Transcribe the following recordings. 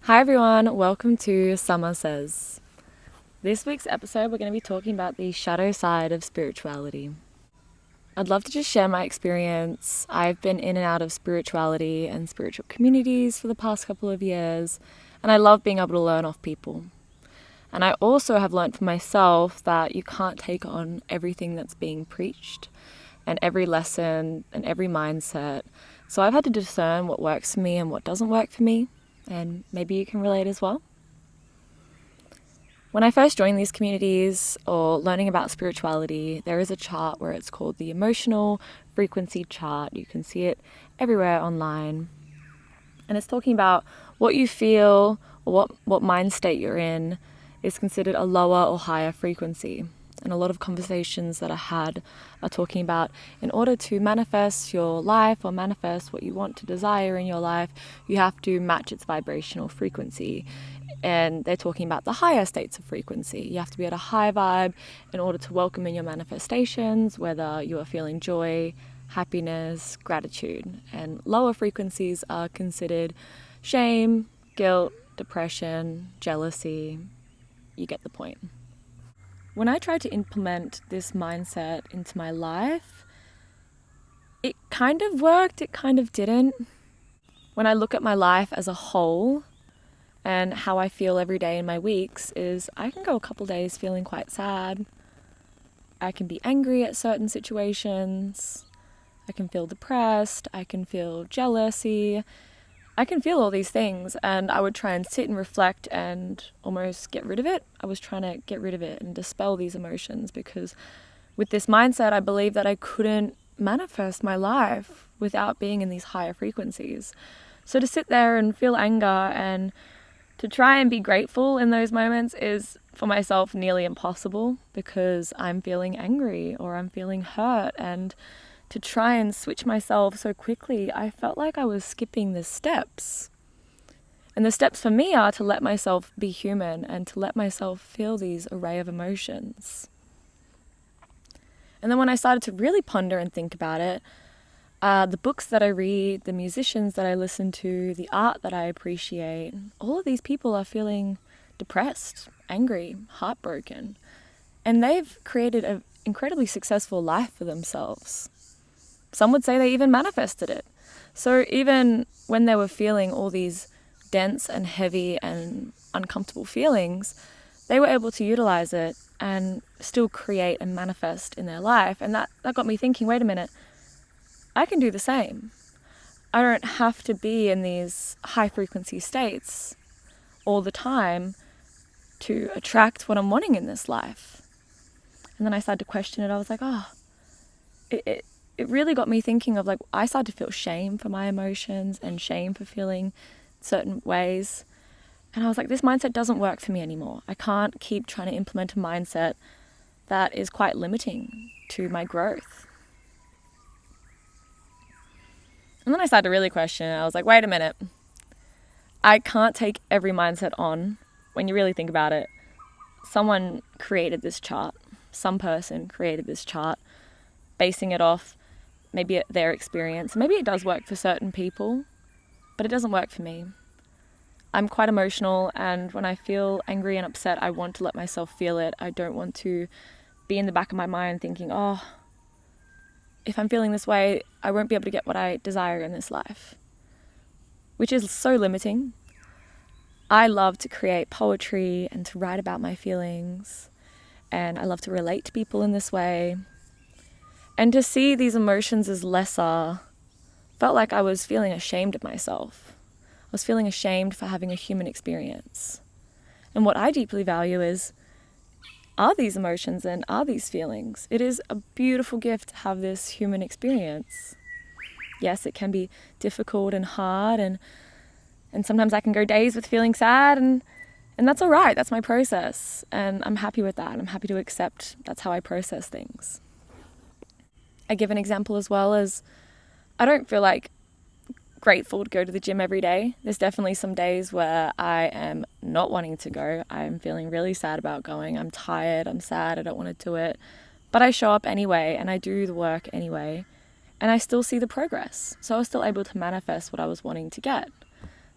Hi everyone, welcome to Summer Says. This week's episode, we're going to be talking about the shadow side of spirituality. I'd love to just share my experience. I've been in and out of spirituality and spiritual communities for the past couple of years, and I love being able to learn off people. And I also have learned for myself that you can't take on everything that's being preached and every lesson and every mindset. So I've had to discern what works for me and what doesn't work for me, and maybe you can relate as well. When I first joined these communities or learning about spirituality, there is a chart where it's called the emotional frequency chart. You can see it everywhere online. And it's talking about what you feel or what mind state you're in is considered a lower or higher frequency. And a lot of conversations that I had are talking about in order to manifest your life or manifest what you want to desire in your life, you have to match its vibrational frequency. And they're talking about the higher states of frequency. You have to be at a high vibe in order to welcome in your manifestations, whether you are feeling joy, happiness, gratitude. And lower frequencies are considered shame, guilt, depression, jealousy. You get the point. When I tried to implement this mindset into my life, it kind of worked, it kind of didn't. When I look at my life as a whole and how I feel every day in my weeks is I can go a couple days feeling quite sad. I can be angry at certain situations. I can feel depressed. I can feel jealousy. I can feel all these things, and I would try and sit and reflect and almost get rid of it. I was trying to get rid of it and dispel these emotions because with this mindset, I believed that I couldn't manifest my life without being in these higher frequencies. So to sit there and feel anger and to try and be grateful in those moments is for myself nearly impossible because I'm feeling angry or I'm feeling hurt, and to try and switch myself so quickly, I felt like I was skipping the steps. And the steps for me are to let myself be human and to let myself feel these array of emotions. And then when I started to really ponder and think about it, the books that I read, the musicians that I listen to, the art that I appreciate, all of these people are feeling depressed, angry, heartbroken. And they've created an incredibly successful life for themselves. Some would say they even manifested it. So even when they were feeling all these dense and heavy and uncomfortable feelings, they were able to utilize it and still create and manifest in their life. And that got me thinking, wait a minute, I can do the same. I don't have to be in these high frequency states all the time to attract what I'm wanting in this life. And then I started to question it. I was like, it really got me thinking of I started to feel shame for my emotions and shame for feeling certain ways. And I was like, this mindset doesn't work for me anymore. I can't keep trying to implement a mindset that is quite limiting to my growth. And then I started to really question it. I was like, wait a minute. I can't take every mindset on. When you really think about it, someone created this chart. Some person created this chart, basing it off maybe their experience. Maybe it does work for certain people, but it doesn't work for me. I'm quite emotional, and when I feel angry and upset, I want to let myself feel it. I don't want to be in the back of my mind thinking, if I'm feeling this way, I won't be able to get what I desire in this life, which is so limiting. I love to create poetry and to write about my feelings, and I love to relate to people in this way. And to see these emotions as lesser felt like I was feeling ashamed of myself. I was feeling ashamed for having a human experience. And what I deeply value are these emotions and are these feelings. It is a beautiful gift to have this human experience. Yes, it can be difficult and hard, and sometimes I can go days with feeling sad, and that's all right. That's my process, and I'm happy with that. I'm happy to accept that's how I process things. I give an example as well as I don't feel grateful to go to the gym every day. There's definitely some days where I am not wanting to go. I'm feeling really sad about going. I'm tired, I'm sad, I don't want to do it. But I show up anyway and I do the work anyway, and I still see the progress. So I was still able to manifest what I was wanting to get.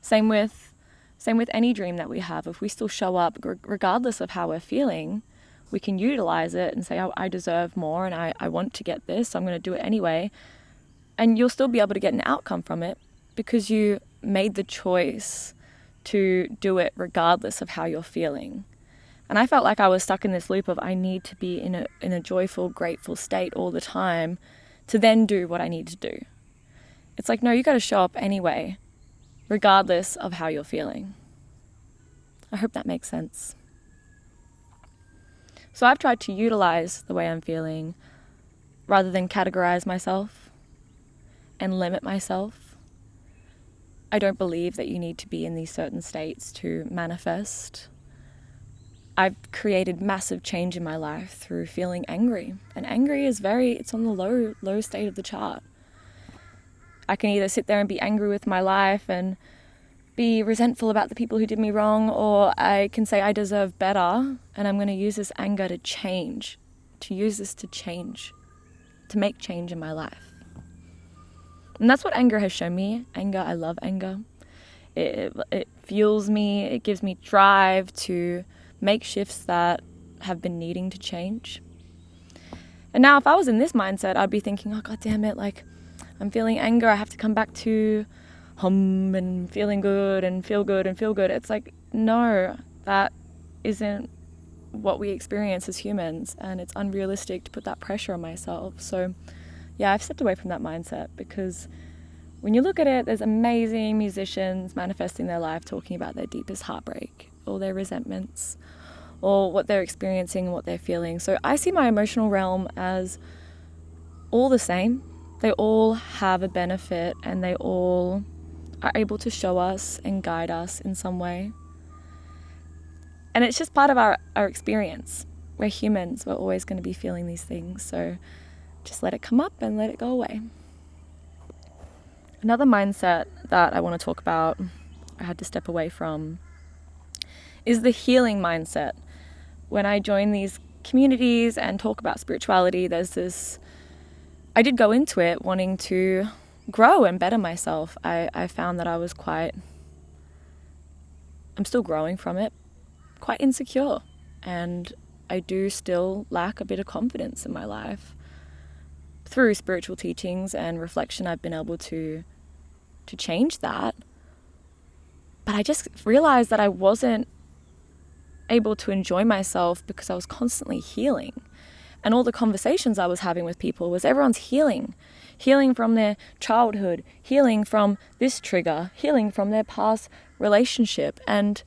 Same with Same with any dream that we have. If we still show up regardless of how we're feeling, we can utilize it and say, oh, I deserve more and I want to get this, so I'm going to do it anyway. And you'll still be able to get an outcome from it because you made the choice to do it regardless of how you're feeling. And I felt like I was stuck in this loop of I need to be in a joyful, grateful state all the time to then do what I need to do. It's like, no, you got to show up anyway, regardless of how you're feeling. I hope that makes sense. So I've tried to utilize the way I'm feeling rather than categorize myself and limit myself. I don't believe that you need to be in these certain states to manifest. I've created massive change in my life through feeling angry. And angry is it's on the low state of the chart. I can either sit there and be angry with my life and be resentful about the people who did me wrong, or I can say I deserve better and I'm going to use this anger to change, to make change in my life. And that's what anger has shown me. I love anger. It fuels me, it gives me drive to make shifts that have been needing to change. And now if I was in this mindset, I'd be thinking, oh, God damn it, like I'm feeling anger. I have to come back to hum and feeling good and feel good and feel good. It's like, no, that isn't what we experience as humans, and it's unrealistic to put that pressure on myself. So yeah, I've stepped away from that mindset because when you look at it, there's amazing musicians manifesting their life talking about their deepest heartbreak or their resentments or what they're experiencing and what they're feeling. So I see my emotional realm as all the same. They all have a benefit and they all are able to show us and guide us in some way. And it's just part of our experience. We're humans. We're always going to be feeling these things. So just let it come up and let it go away. Another mindset that I want to talk about, I had to step away from, is the healing mindset. When I join these communities and talk about spirituality, I did go into it wanting to grow and better myself. I found that I'm still growing from it, quite insecure. And I do still lack a bit of confidence in my life. Through spiritual teachings and reflection, I've been able to change that. But I just realized that I wasn't able to enjoy myself because I was constantly healing. And all the conversations I was having with people was everyone's healing from their childhood, healing from this trigger, healing from their past relationship. And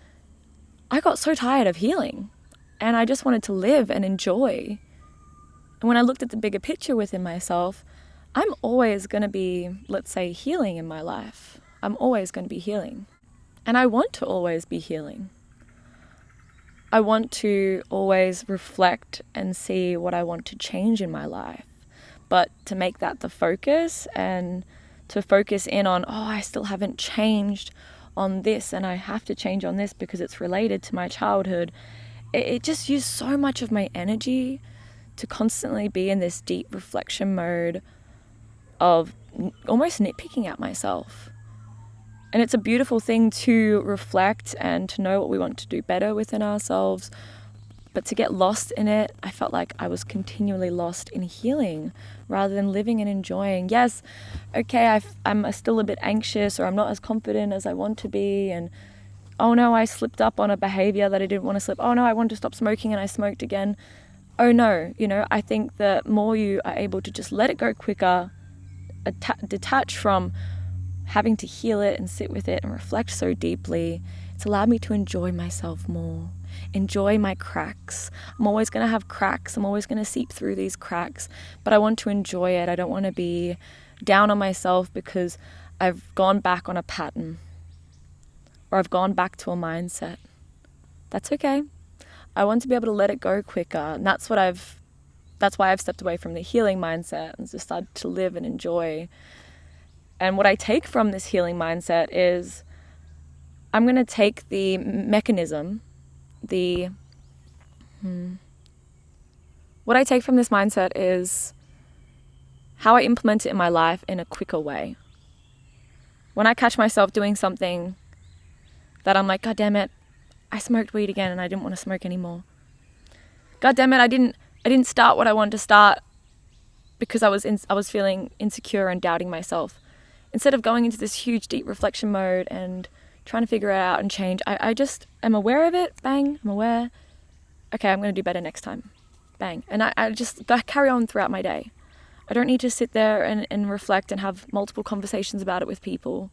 I got so tired of healing and I just wanted to live and enjoy. And when I looked at the bigger picture within myself, I'm always going to be, let's say, healing in my life. I'm always going to be healing. And I want to always be healing. I want to always reflect and see what I want to change in my life. But to make that the focus and to focus in on, I still haven't changed on this and I have to change on this because it's related to my childhood. It just used so much of my energy to constantly be in this deep reflection mode of almost nitpicking at myself. And it's a beautiful thing to reflect and to know what we want to do better within ourselves. But to get lost in it, I felt like I was continually lost in healing rather than living and enjoying. Yes, okay, I'm still a bit anxious or I'm not as confident as I want to be. And oh no, I slipped up on a behavior that I didn't want to slip. Oh no, I wanted to stop smoking and I smoked again. Oh no, I think the more you are able to just let it go quicker, detach from having to heal it and sit with it and reflect so deeply, it's allowed me to enjoy myself more, enjoy my cracks. I'm always going to have cracks. I'm always going to seep through these cracks, but I want to enjoy it. I don't want to be down on myself because I've gone back on a pattern or I've gone back to a mindset. That's okay. I want to be able to let it go quicker. And that's why I've stepped away from the healing mindset and just started to live and enjoy. And what I take from this healing mindset is I'm going to take the mechanism, what I take from this mindset is how I implement it in my life in a quicker way. When I catch myself doing something that I'm like, God damn it, I smoked weed again and I didn't want to smoke anymore. God damn it, I didn't start what I wanted to start because I was feeling insecure and doubting myself. Instead of going into this huge deep reflection mode and trying to figure it out and change, I just am aware of it. Bang, I'm aware. Okay, I'm going to do better next time. Bang. And I carry on throughout my day. I don't need to sit there and reflect and have multiple conversations about it with people,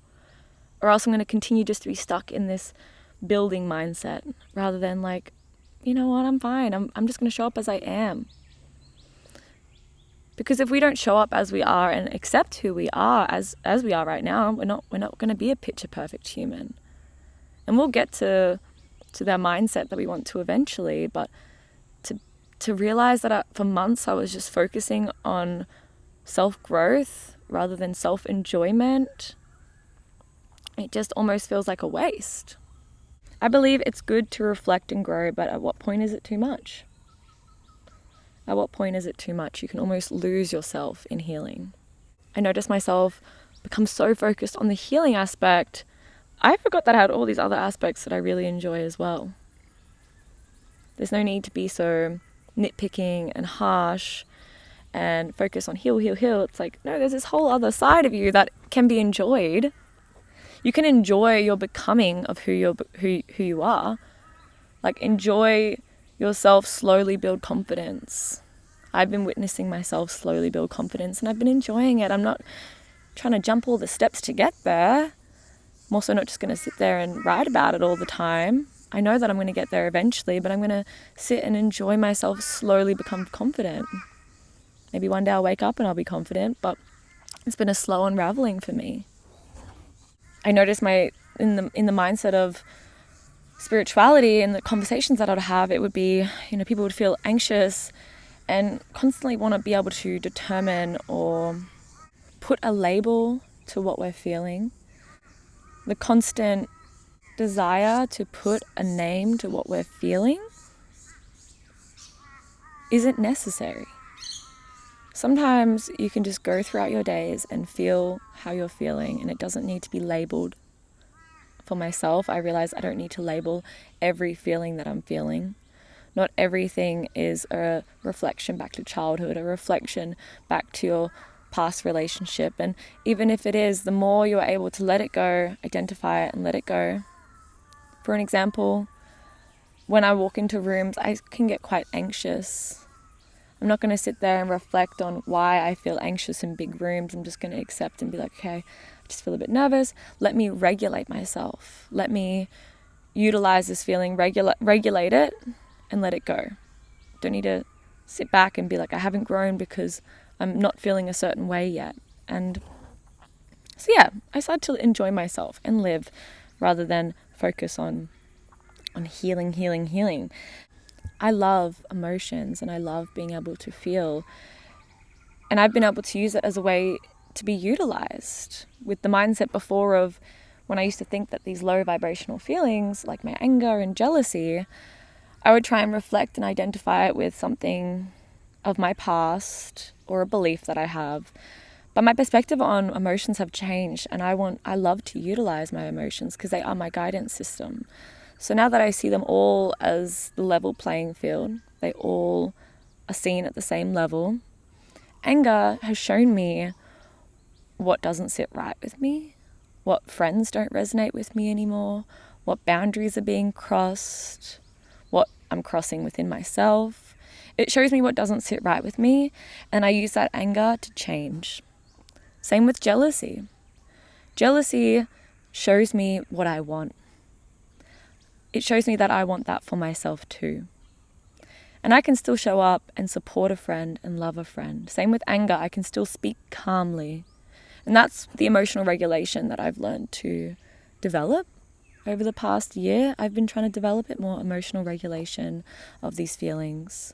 or else I'm going to continue just to be stuck in this building mindset rather than like, you know what, I'm fine. I'm just going to show up as I am. Because if we don't show up as we are and accept who we are as we are right now, we're not going to be a picture perfect human. And we'll get to that mindset that we want to eventually, but to realize that for months I was just focusing on self-growth rather than self-enjoyment, it just almost feels like a waste. I believe it's good to reflect and grow, but at what point is it too much? At what point is it too much? You can almost lose yourself in healing. I noticed myself become so focused on the healing aspect, I forgot that I had all these other aspects that I really enjoy as well. There's no need to be so nitpicking and harsh and focus on heal. It's like, no, there's this whole other side of you that can be enjoyed. You can enjoy your becoming of who you are. Like, enjoy yourself slowly build confidence. I've been witnessing myself slowly build confidence and I've been enjoying it. I'm not trying to jump all the steps to get there. I'm also not just going to sit there and write about it all the time. I know that I'm going to get there eventually, but I'm going to sit and enjoy myself slowly become confident. Maybe one day I'll wake up and I'll be confident, but it's been a slow unraveling for me. I noticed in the mindset of spirituality and the conversations that I'd have, it would be, people would feel anxious and constantly want to be able to determine or put a label to what we're feeling. The constant desire to put a name to what we're feeling isn't necessary. Sometimes you can just go throughout your days and feel how you're feeling, and it doesn't need to be labeled. For myself, I realize I don't need to label every feeling that I'm feeling. Not everything is a reflection back to childhood, a reflection back to your past relationship. And even if it is, the more you're able to let it go, identify it and let it go. For an example, when I walk into rooms, I can get quite anxious. I'm not going to sit there and reflect on why I feel anxious in big rooms. I'm just going to accept and be like, okay, I just feel a bit nervous. Let me regulate myself. Let me utilize this feeling, regulate it, and let it go. Don't need to sit back and be like, I haven't grown because I'm not feeling a certain way yet. And so yeah, I started to enjoy myself and live rather than focus on healing. I love emotions and I love being able to feel. And I've been able to use it as a way to be utilized with the mindset before of when I used to think that these low vibrational feelings like my anger and jealousy, I would try and reflect and identify it with something of my past or a belief that I have. But my perspective on emotions have changed, and I love to utilize my emotions because they are my guidance system. So now that I see them all as the level playing field, they all are seen at the same level. Anger has shown me what doesn't sit right with me, what friends don't resonate with me anymore, what boundaries are being crossed, what I'm crossing within myself. It shows me what doesn't sit right with me, and I use that anger to change. Same with jealousy. Jealousy shows me what I want. It shows me that I want that for myself too. And I can still show up and support a friend and love a friend. Same with anger, I can still speak calmly. And that's the emotional regulation that I've learned to develop. Over the past year, I've been trying to develop it more, emotional regulation of these feelings.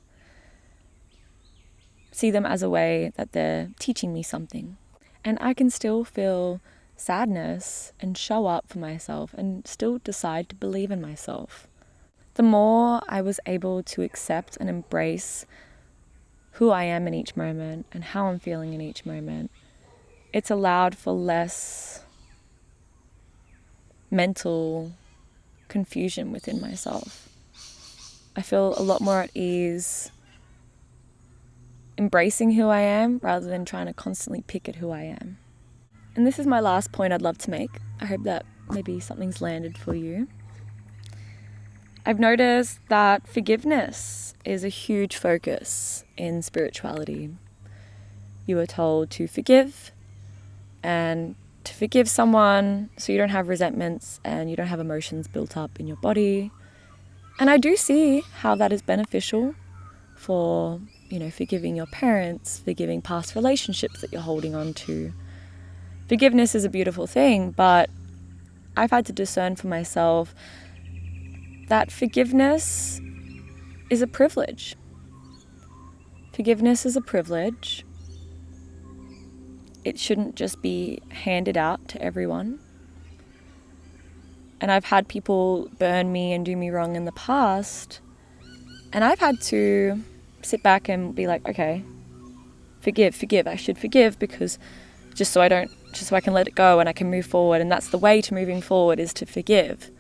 See them as a way that they're teaching me something. And I can still feel sadness and show up for myself and still decide to believe in myself. The more I was able to accept and embrace who I am in each moment and how I'm feeling in each moment, it's allowed for less mental confusion within myself. I feel a lot more at ease embracing who I am rather than trying to constantly pick at who I am. And this is my last point I'd love to make. I hope that maybe something's landed for you. I've noticed that forgiveness is a huge focus in spirituality. You are told to forgive and to forgive someone so you don't have resentments and you don't have emotions built up in your body. And I do see how that is beneficial for, forgiving your parents, forgiving past relationships that you're holding on to. Forgiveness is a beautiful thing, but I've had to discern for myself that forgiveness is a privilege. Forgiveness is a privilege. It shouldn't just be handed out to everyone. And I've had people burn me and do me wrong in the past, and I've had to sit back and be like, okay, forgive. I should forgive because just so I can let it go and I can move forward. And that's the way to moving forward, is to forgive.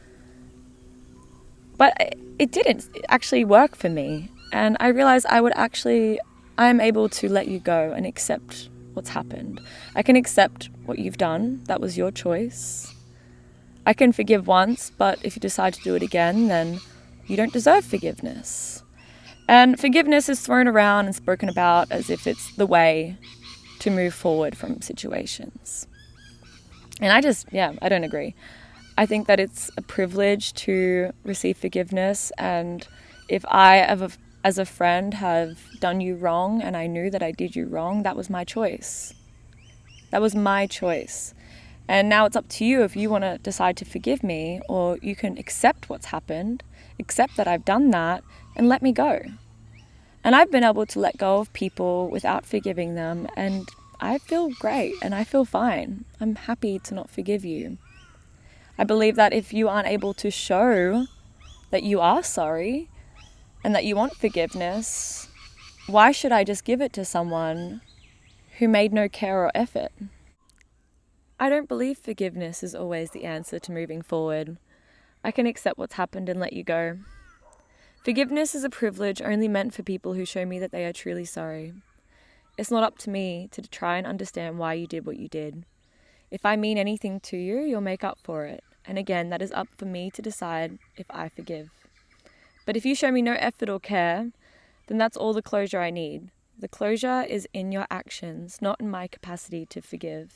But it didn't actually work for me. And I realized I'm able to let you go and accept what's happened. I can accept what you've done. That was your choice. I can forgive once, but if you decide to do it again, then you don't deserve forgiveness. And forgiveness is thrown around and spoken about as if it's the way to move forward from situations. And I don't agree. I think that it's a privilege to receive forgiveness, and if I, as a friend, have done you wrong and I knew that I did you wrong, that was my choice. That was my choice. And now it's up to you if you want to decide to forgive me, or you can accept what's happened, accept that I've done that, and let me go. And I've been able to let go of people without forgiving them, and I feel great and I feel fine. I'm happy to not forgive you. I believe that if you aren't able to show that you are sorry and that you want forgiveness, why should I just give it to someone who made no care or effort? I don't believe forgiveness is always the answer to moving forward. I can accept what's happened and let you go. Forgiveness is a privilege only meant for people who show me that they are truly sorry. It's not up to me to try and understand why you did what you did. If I mean anything to you, you'll make up for it. And again, that is up for me to decide if I forgive. But if you show me no effort or care, then that's all the closure I need. The closure is in your actions, not in my capacity to forgive.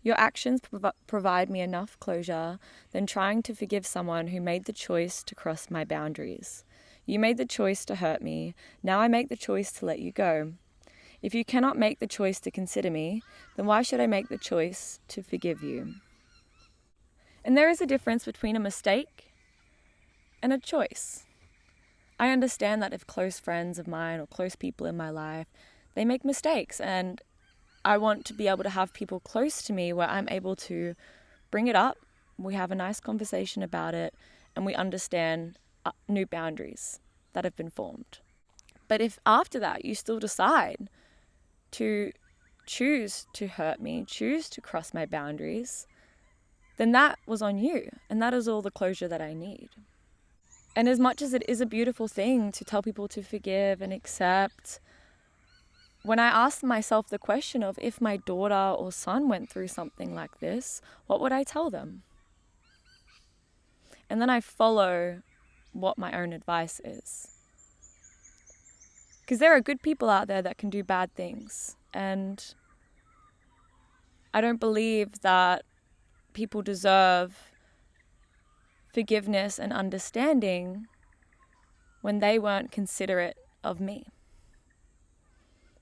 Your actions provide me enough closure than trying to forgive someone who made the choice to cross my boundaries. You made the choice to hurt me. Now I make the choice to let you go. If you cannot make the choice to consider me, then why should I make the choice to forgive you? And there is a difference between a mistake and a choice. I understand that if close friends of mine or close people in my life, they make mistakes, and I want to be able to have people close to me where I'm able to bring it up, we have a nice conversation about it, and we understand new boundaries that have been formed. But if after that you still decide to choose to hurt me, choose to cross my boundaries, then that was on you, and that is all the closure that I need. And as much as it is a beautiful thing to tell people to forgive and accept, when I ask myself the question of if my daughter or son went through something like this, what would I tell them? And then I follow what my own advice is. Because there are good people out there that can do bad things. And I don't believe that people deserve forgiveness and understanding when they weren't considerate of me.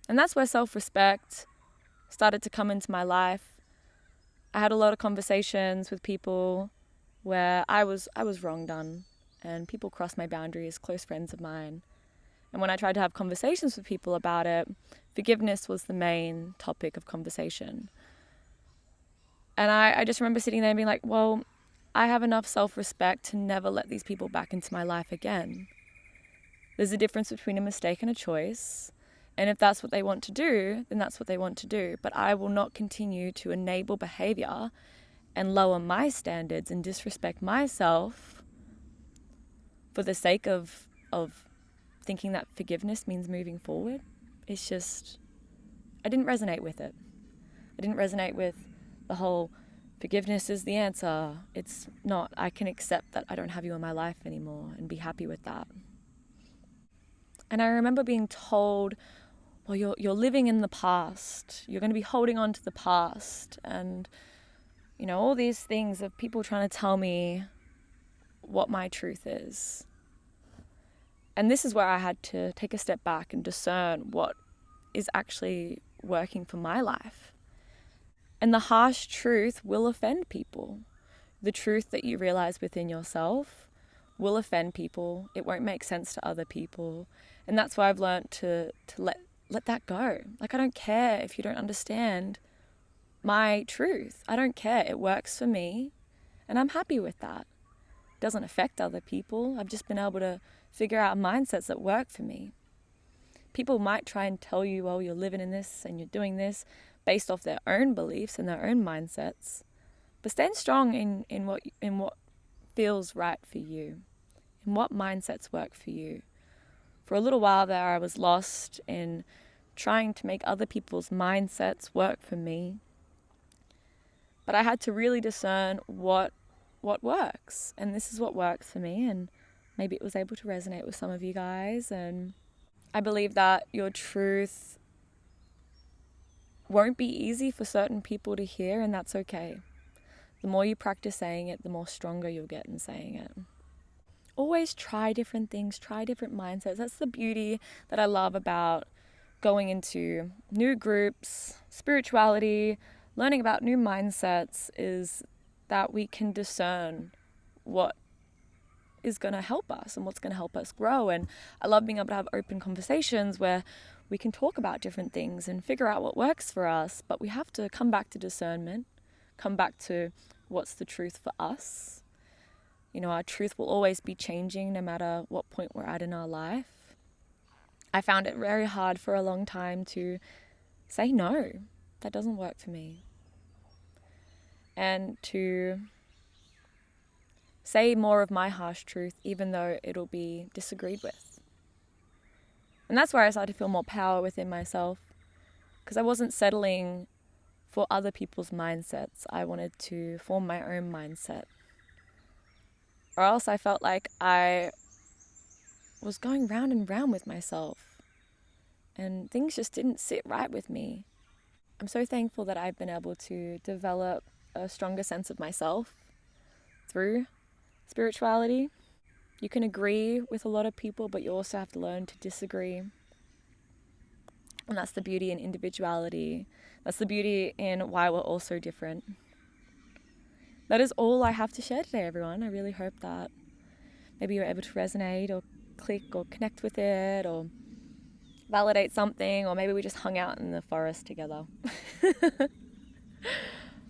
And that's where self-respect started to come into my life. I had a lot of conversations with people where I was wrong done, and people crossed my boundaries, close friends of mine. And when I tried to have conversations with people about it, forgiveness was the main topic of conversation. And I just remember sitting there and being like, well, I have enough self-respect to never let these people back into my life again. There's a difference between a mistake and a choice. And if that's what they want to do, then that's what they want to do. But I will not continue to enable behavior and lower my standards and disrespect myself for the sake of thinking that forgiveness means moving forward. It's just, I didn't resonate with it. I didn't resonate with the whole forgiveness is the answer. It's not. I can accept that I don't have you in my life anymore and be happy with that. And I remember being told, well, you're living in the past. You're going to be holding on to the past. And, you know, all these things of people trying to tell me what my truth is. And this is where I had to take a step back and discern what is actually working for my life. And the harsh truth will offend people. The truth that you realize within yourself will offend people. It won't make sense to other people. And that's why I've learned to let that go. Like, I don't care if you don't understand my truth. I don't care. It works for me, and I'm happy with that. It doesn't affect other people. I've just been able to figure out mindsets that work for me. People might try and tell you, well, you're living in this and you're doing this based off their own beliefs and their own mindsets. But stand strong in what feels right for you, in what mindsets work for you. For a little while there, I was lost in trying to make other people's mindsets work for me. But I had to really discern what works. And this is what works for me. And maybe it was able to resonate with some of you guys. And I believe that your truth won't be easy for certain people to hear, and that's okay. The more you practice saying it, the more stronger you'll get in saying it. Always try different things, try different mindsets. That's the beauty that I love about going into new groups, spirituality, learning about new mindsets, is that we can discern what is going to help us and what's going to help us grow. And I love being able to have open conversations where we can talk about different things and figure out what works for us, but we have to come back to discernment, come back to what's the truth for us. You know, our truth will always be changing no matter what point we're at in our life. I found it very hard for a long time to say no, that doesn't work for me. And to say more of my harsh truth, even though it'll be disagreed with. And that's where I started to feel more power within myself, because I wasn't settling for other people's mindsets. I wanted to form my own mindset. Or else I felt like I was going round and round with myself, and things just didn't sit right with me. I'm so thankful that I've been able to develop a stronger sense of myself through spirituality. You can agree with a lot of people, but you also have to learn to disagree. And that's the beauty in individuality. That's the beauty in why we're all so different. That is all I have to share today, everyone. I really hope that maybe you're able to resonate or click or connect with it or validate something, or maybe we just hung out in the forest together.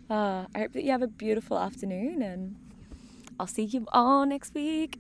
I hope that you have a beautiful afternoon, and I'll see you all next week.